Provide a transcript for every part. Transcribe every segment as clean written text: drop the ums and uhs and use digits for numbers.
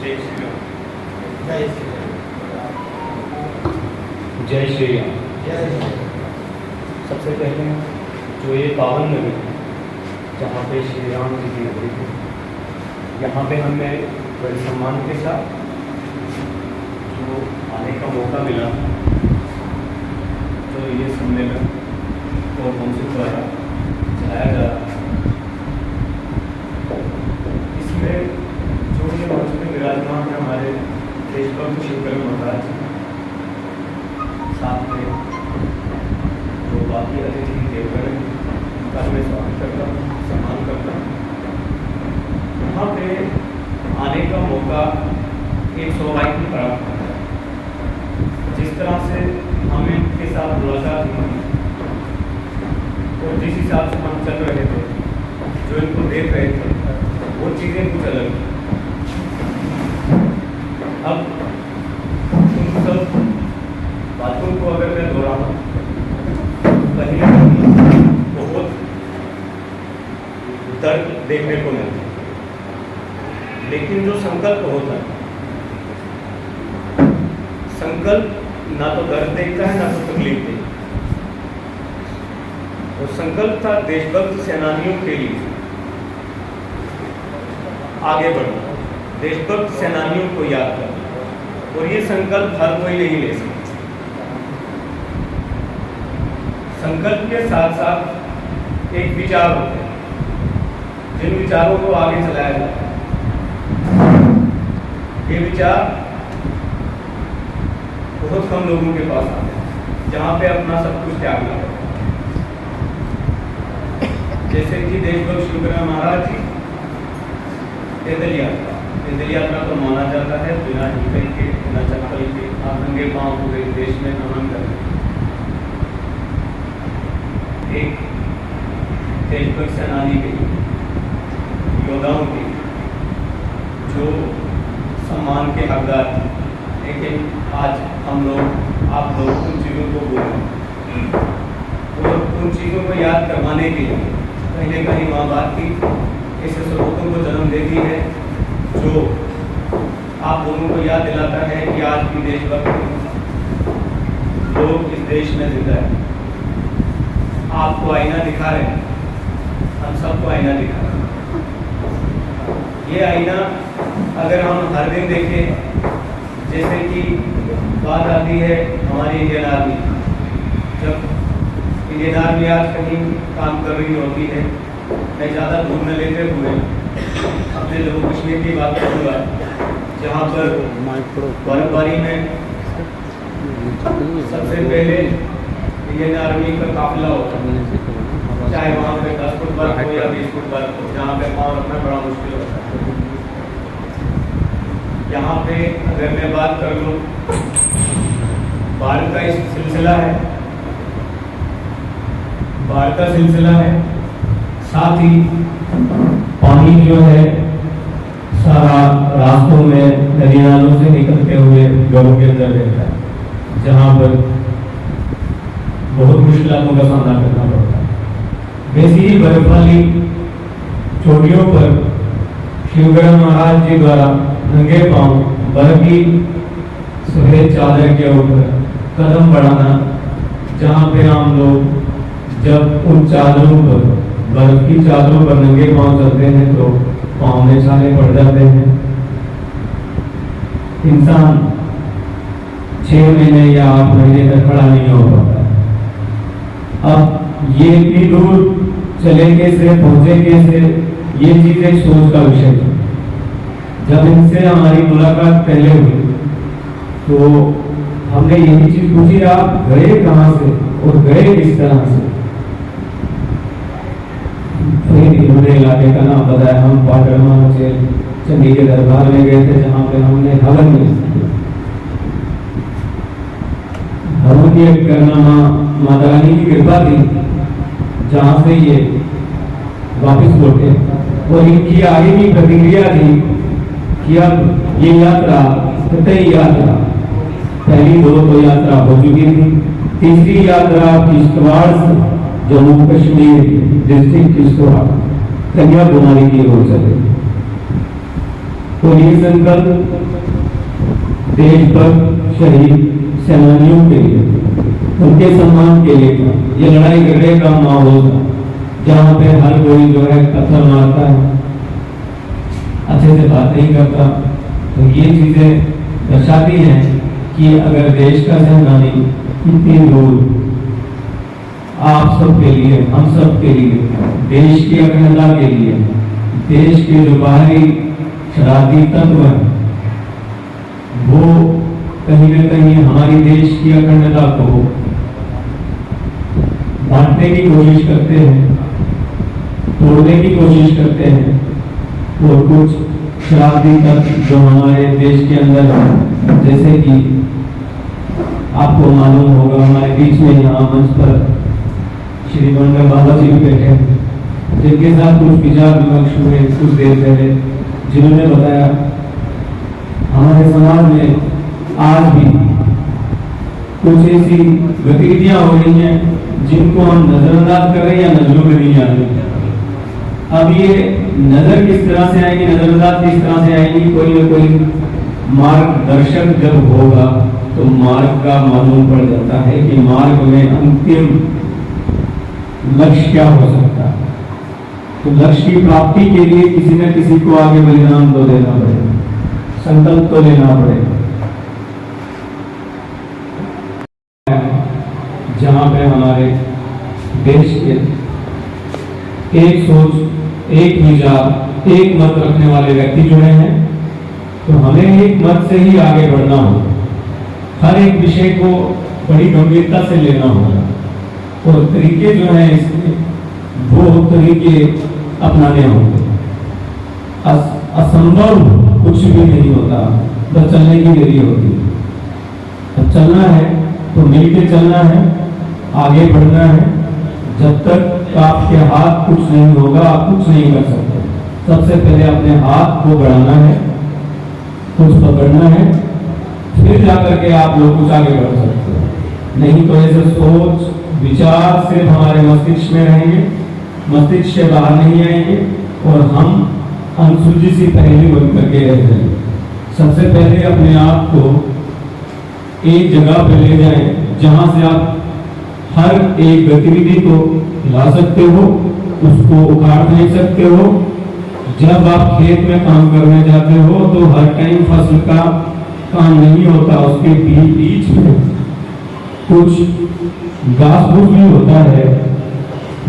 जय श्री राम। जय श्री राम। जय श्री राम। जय श्री राम। सबसे पहले जो ये पावन नगरी है जहाँ पे श्री राम जी की नगरी है, यहाँ पे हमें बड़े सम्मान के साथ जो आने का मौका मिला, तो ये सम्मेलन और काउंसिल द्वारा चलाया जा रहा है। इसमें जो ये मंच में विराजमान है हमारे देशभक्त शिवकरण महाराज, साथ में जो बाकी अतिथि देवगण हैं, उनका मैं स्वागत करता हूँ, सम्मान करता हूँ। यहाँ पे आने का मौका एक सौभाग्य प्राप्त होता है। जिस तरह से हम इनके साथ मुलाकात हुई और जिस हिसाब से हम चल रहे थे, जो इनको देख रहे थे, वो चीज़ें कुछ अलग थी। अब उन सब बातों को अगर मैं दोहराऊं, कहीं ना कहीं बहुत दर्द देखने को मिलता है, लेकिन जो संकल्प होता है, संकल्प ना तो दर्द देखता है ना तो तकलीफ देखता है। और संकल्प था देशभक्त सेनानियों के लिए आगे बढ़ना, देशभक्त सेनानियों को याद करना। और ये संकल्प हर कोई नहीं ले सकता। संकल्प के साथ साथ एक विचार होते हैं, जिन विचारों को आगे चलाया जाता है। ये विचार बहुत कम लोगों के पास आते हैं, जहाँ पे अपना सब कुछ त्यागना पड़ता है। जैसे कि देशभक्त शिवकरण महाराज जी पैदल यात्रा तो माना जाता है, बिना जूते के बिना चप्पल के आप नंगे पांव पूरे देश में भ्रमण कर रहे हैं। एक देशभक्त सेनानी के योद्धाओं के जो सम्मान के हकदार थे, लेकिन आज हम लोग आप लोग उन चीज़ों को भूल गए और उन चीज़ों को याद करवाने के लिए कहीं न कहीं माँ बाप की ऐसे स्रोतों को जन्म देती है, जो आप लोगों को याद दिलाता है कि आज भी देशभक्त लोग इस देश में जिंदा है। आपको आईना दिखा रहे हैं, हम सबको आईना दिखा रहे हैं। ये आईना अगर हम हर दिन देखें, जैसे कि बात आती है हमारी इंडियन आर्मी, जब इंडियन आर्मी आज कहीं काम कर रही होती है, मैं ज़्यादा दूर न लेते हुए अपने जम्मू कश्मीर की बात करूँगा, जहाँ पर बर्फबारी में सबसे पहले इंडियन आर्मी का काफिला होता है, चाहे वहाँ पे 10 फुट बर्फ हो या 20 फुट बर्फ हो, जहाँ पे पाँव रखना बड़ा मुश्किल होता है। यहाँ पे अगर मैं बात कर लूँ, बाढ़ का इस सिलसिला है, बाढ़ का सिलसिला है, साथ ही पानी जो है सारा रास्तों में नदी नालों से निकलते हुए घरों के अंदर रहता है, जहाँ पर बहुत मुश्किलों का सामना करना पड़ता है। वैसी ही बर्फ वाली चोटियों पर शिवकरण महाराज जी द्वारा नंगे पांव बर्फ की सफेद चादर के ऊपर कदम बढ़ाना, जहाँ पे हम लोग जब उन चादरों पर, बर्फ की चादरों पर नंगे पांव चलते हैं तो पांव में छाले पड़ जाते हैं। इंसान 6 महीने या 8 महीने तक खड़ा नहीं हो पाता। अब ये इतनी दूर चले कैसे, पहुंचे कैसे, ये चीज एक सोच का विषय है। जब इनसे हमारी मुलाकात पहले हुई तो हमने यही चीज पूछी, आप गए कहाँ से और गए किस तरह से। फिर इन्होंने इलाके का नाम बताया। हम पाटरमा से चंडी के दरबार में गए थे, जहाँ पे हमने हवन में करना माता रानी की कृपा थी, जहाँ से ये वापस लौटे। और इनकी आगे की प्रतिक्रिया थी कि अब ये यात्रा तय यात्रा, पहली 2 तो यात्रा हो चुकी थी, तीसरी यात्रा किश्तवाड़ से जम्मू कश्मीर डिस्ट्रिक्ट किश्तवाड़ कन्याकुमारी की ओर चले। और ये संकल्प देशभक्त शहीद सेनानियों के लिए, उनके सम्मान के लिए था। ये लड़ाई झगड़े का माहौल था, जहाँ पे हर कोई जो है पत्थर मारता है, अच्छे से बात नहीं करता। तो ये चीजें दर्शाती हैं कि अगर देश का सेनानी इतनी दूर आप सब के लिए, हम सब के लिए, देश की अखंडता के लिए, देश के जो बाहरी शरारती तत्व हैं वो कहीं न कहीं हमारी देश की अखंडता को बांटने की कोशिश करते हैं, तोड़ने की कोशिश करते हैं। और कुछ शरारती तत्व जो हमारे देश के अंदर हैं, जैसे कि आपको मालूम होगा हमारे बीच में यहाँ मंच पर श्री मंगल बाबा जी भी बैठे हैं, जिनके साथ कुछ विचार विमर्श हुए कुछ देर पहले, जिन्होंने बताया हमारे समाज में आज भी कुछ ऐसी गतिविधियां हो रही हैं जिनको हम नजरअंदाज कर रहे हैं या नजरों में नहीं आ रही। अब ये नजर किस तरह से आएगी, नजरअंदाज किस तरह से आएगी, कोई ना कोई मार्गदर्शक जब होगा तो मार्ग का मालूम पड़ जाता है कि मार्ग में अंतिम लक्ष्य क्या हो सकता है। तो लक्ष्य की प्राप्ति के लिए किसी न किसी को आगे बलिदान तो देना पड़ेगा, संकल्प तो लेना पड़ेगा। जहां पे हमारे देश के एक सोच, एक विचार, एक मत रखने वाले व्यक्ति जुड़े हैं, तो हमें एक मत से ही आगे बढ़ना होगा। हर एक विषय को बड़ी गंभीरता से लेना होगा और तरीके जो है इसके वो तरीके अपनाने होंगे। असंभव कुछ भी नहीं होता, बस चलने की देरी होती है। अब चलना है तो मिलकर चलना है, आगे बढ़ना है। जब तक आपके हाथ कुछ नहीं होगा आप कुछ नहीं कर सकते। सबसे पहले अपने हाथ को बढ़ाना है, कुछ पकड़ना है, फिर जाकर के आप लोग कुछ आगे बढ़ सकते हैं। नहीं तो ऐसे सोच विचार सिर्फ हमारे मस्तिष्क में रहेंगे, मस्तिष्क से बाहर नहीं आएंगे और हम अनसुलझी सी पहेली बन करके रह जाएंगे। सबसे पहले अपने आप को एक जगह पे ले जाएं जहां से आप हर एक गतिविधि को ला सकते हो, उसको उखाड़ नहीं सकते हो। जब आप खेत में काम करने जाते हो तो हर टाइम फसल का काम नहीं होता, उसके बीच में कुछ घास फूस भी होता है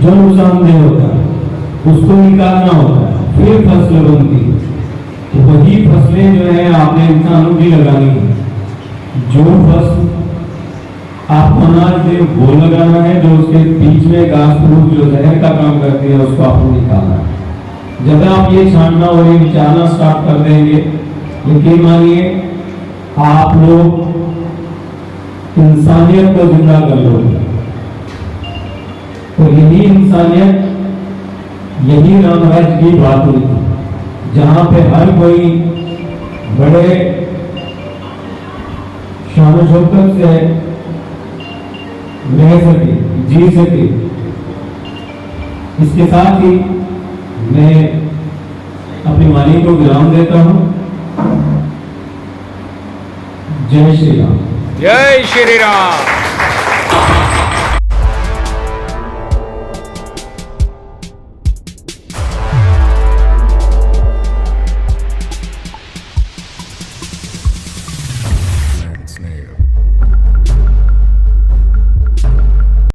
जो नुकसानदेह होता है, उसको निकालना होता है, फिर फसल बनती है। तो वही फसलें जो है आपने इंसानों की लगानी है। जो फसल आपको अनाज दे वो लगाना है, जो उसके बीच में घास फूस जो जहर का काम करती है उसको आपको निकालना है। जब आप ये छानना और ये विचारना स्टार्ट कर देंगे, यकीन मानिए आप लोग इंसानियत को जिंदा कर लोगे। और यही इंसानियत, यही रामराज की बात हुई थी, जहां पे हर कोई बड़े शान शौकत से रह सके, जी सके। इसके साथ ही मैं अपनी वाणी को विराम देता हूं। जय श्री राम। जय श्री राम।